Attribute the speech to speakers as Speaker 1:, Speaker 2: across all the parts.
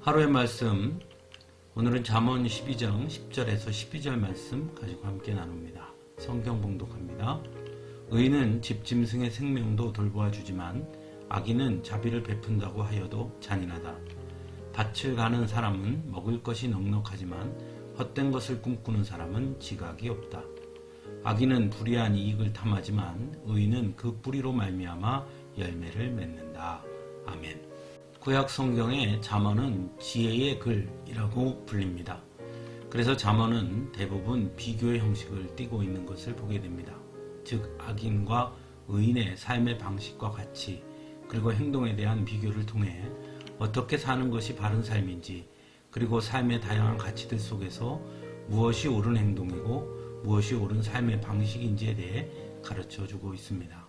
Speaker 1: 하루의 말씀, 오늘은 잠언 12장 10절에서 12절 말씀 가지고 함께 나눕니다. 성경 봉독합니다. 의인은 집짐승의 생명도 돌보아 주지만 악인은 자비를 베푼다고 하여도 잔인하다. 밭을 가는 사람은 먹을 것이 넉넉하지만 헛된 것을 꿈꾸는 사람은 지각이 없다. 악인은 불의한 이익을 탐하지만 의인은 그 뿌리로 말미암아 열매를 맺는다. 아멘. 구약 성경의 잠언은 지혜의 글이라고 불립니다. 그래서 잠언은 대부분 비교의 형식을 띠고 있는 것을 보게 됩니다. 즉 악인과 의인의 삶의 방식과 가치 그리고 행동에 대한 비교를 통해 어떻게 사는 것이 바른 삶인지 그리고 삶의 다양한 가치들 속에서 무엇이 옳은 행동이고 무엇이 옳은 삶의 방식인지에 대해 가르쳐주고 있습니다.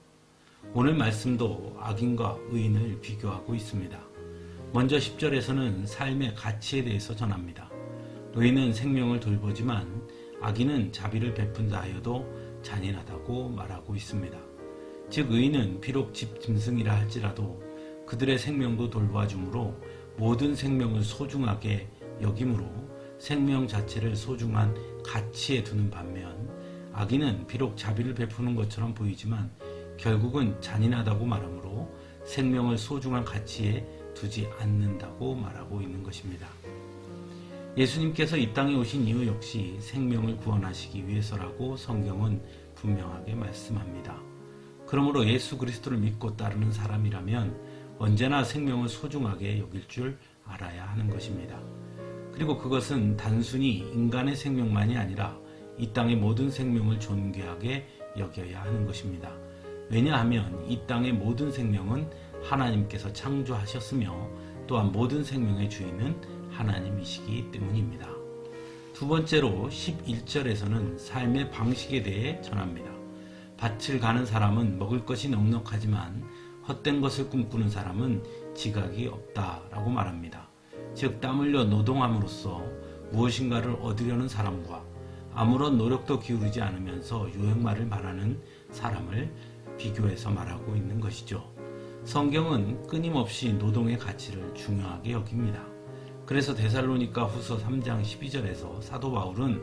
Speaker 1: 오늘 말씀도 악인과 의인을 비교하고 있습니다. 먼저 10절에서는 삶의 가치에 대해서 전합니다. 의인은 생명을 돌보지만 악인은 자비를 베푼다 하여도 잔인하다고 말하고 있습니다. 즉 의인은 비록 집짐승이라 할지라도 그들의 생명도 돌보아 주므로 모든 생명을 소중하게 여김으로 생명 자체를 소중한 가치에 두는 반면 악인은 비록 자비를 베푸는 것처럼 보이지만 결국은 잔인하다고 말하므로 생명을 소중한 가치에 두지 않는다고 말하고 있는 것입니다. 예수님께서 이 땅에 오신 이유 역시 생명을 구원하시기 위해서라고 성경은 분명하게 말씀합니다. 그러므로 예수 그리스도를 믿고 따르는 사람이라면 언제나 생명을 소중하게 여길 줄 알아야 하는 것입니다. 그리고 그것은 단순히 인간의 생명만이 아니라 이 땅의 모든 생명을 존귀하게 여겨야 하는 것입니다. 왜냐하면 이 땅의 모든 생명은 하나님께서 창조하셨으며 또한 모든 생명의 주인은 하나님이시기 때문입니다. 두 번째로 11절에서는 삶의 방식에 대해 전합니다. 밭을 가는 사람은 먹을 것이 넉넉하지만 헛된 것을 꿈꾸는 사람은 지각이 없다라고 말합니다. 즉 땀 흘려 노동함으로써 무엇인가를 얻으려는 사람과 아무런 노력도 기울이지 않으면서 유행말을 말하는 사람을 비교해서 말하고 있는 것이죠. 성경은 끊임없이 노동의 가치를 중요하게 여깁니다. 그래서 데살로니가 후서 3장 12절에서 사도 바울은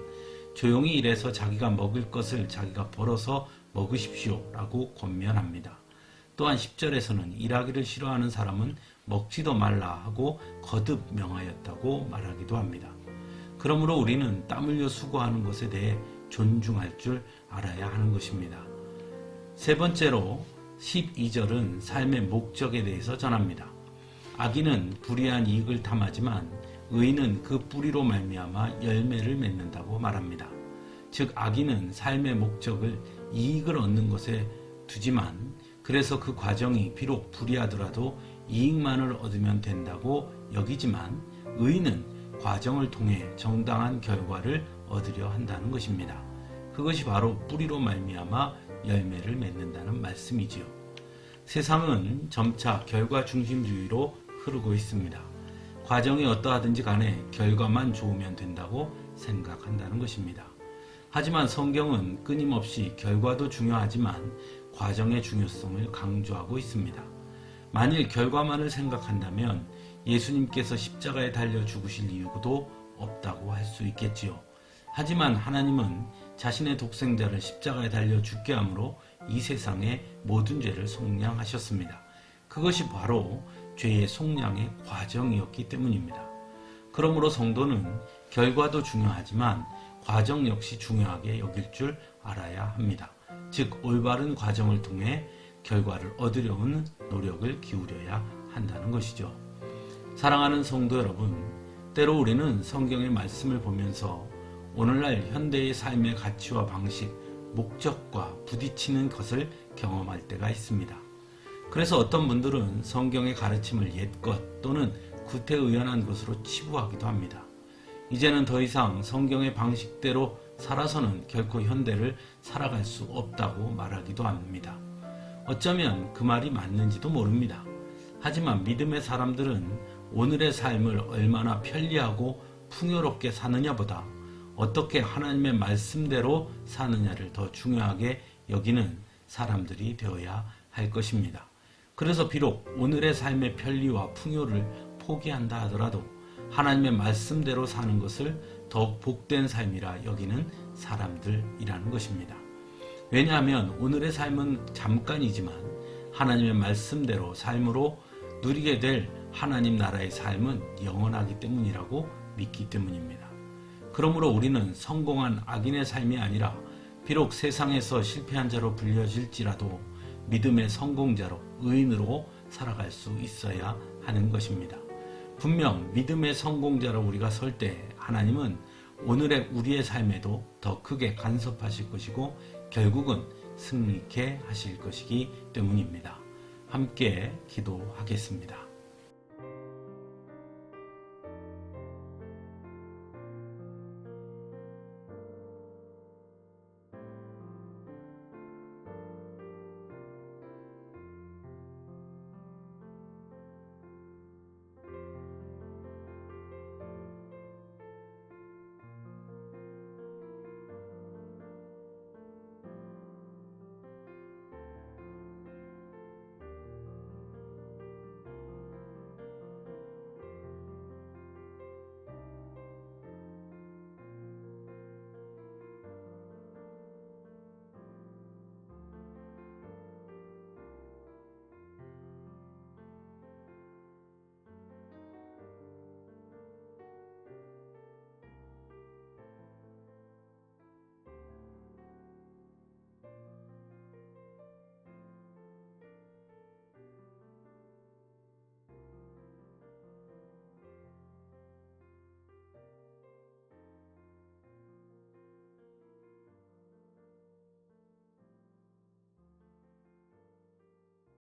Speaker 1: 조용히 일해서 자기가 먹을 것을 자기가 벌어서 먹으십시오 라고 권면합니다. 또한 10절에서는 일하기를 싫어하는 사람은 먹지도 말라 하고 거듭 명하였다고 말하기도 합니다. 그러므로 우리는 땀 흘려 수고하는 것에 대해 존중할 줄 알아야 하는 것입니다. 세 번째로 12절은 삶의 목적에 대해서 전합니다. 악인은 불의한 이익을 탐하지만 의인은 그 뿌리로 말미암아 열매를 맺는다고 말합니다. 즉 악인은 삶의 목적을 이익을 얻는 것에 두지만 그래서 그 과정이 비록 불의하더라도 이익만을 얻으면 된다고 여기지만 의인은 과정을 통해 정당한 결과를 얻으려 한다는 것입니다. 그것이 바로 뿌리로 말미암아 열매를 맺는다는 말씀이지요. 세상은 점차 결과 중심주의로 흐르고 있습니다. 과정이 어떠하든지 간에 결과만 좋으면 된다고 생각한다는 것입니다. 하지만 성경은 끊임없이 결과도 중요하지만 과정의 중요성을 강조하고 있습니다. 만일 결과만을 생각한다면 예수님께서 십자가에 달려 죽으실 이유도 없다고 할 수 있겠지요. 하지만 하나님은 자신의 독생자를 십자가에 달려 죽게 함으로 이 세상의 모든 죄를 속량하셨습니다. 그것이 바로 죄의 속량의 과정이었기 때문입니다. 그러므로 성도는 결과도 중요하지만 과정 역시 중요하게 여길 줄 알아야 합니다. 즉 올바른 과정을 통해 결과를 얻으려는 노력을 기울여야 한다는 것이죠. 사랑하는 성도 여러분, 때로 우리는 성경의 말씀을 보면서 오늘날 현대의 삶의 가치와 방식, 목적과 부딪히는 것을 경험할 때가 있습니다. 그래서 어떤 분들은 성경의 가르침을 옛것 또는 구태의연한 것으로 치부하기도 합니다. 이제는 더 이상 성경의 방식대로 살아서는 결코 현대를 살아갈 수 없다고 말하기도 합니다. 어쩌면 그 말이 맞는지도 모릅니다. 하지만 믿음의 사람들은 오늘의 삶을 얼마나 편리하고 풍요롭게 사느냐보다 어떻게 하나님의 말씀대로 사느냐를 더 중요하게 여기는 사람들이 되어야 할 것입니다. 그래서 비록 오늘의 삶의 편리와 풍요를 포기한다 하더라도 하나님의 말씀대로 사는 것을 더욱 복된 삶이라 여기는 사람들이라는 것입니다. 왜냐하면 오늘의 삶은 잠깐이지만 하나님의 말씀대로 삶으로 누리게 될 하나님 나라의 삶은 영원하기 때문이라고 믿기 때문입니다. 그러므로 우리는 성공한 악인의 삶이 아니라 비록 세상에서 실패한 자로 불려질지라도 믿음의 성공자로 의인으로 살아갈 수 있어야 하는 것입니다. 분명 믿음의 성공자로 우리가 설 때 하나님은 오늘의 우리의 삶에도 더 크게 간섭하실 것이고 결국은 승리케 하실 것이기 때문입니다. 함께 기도하겠습니다.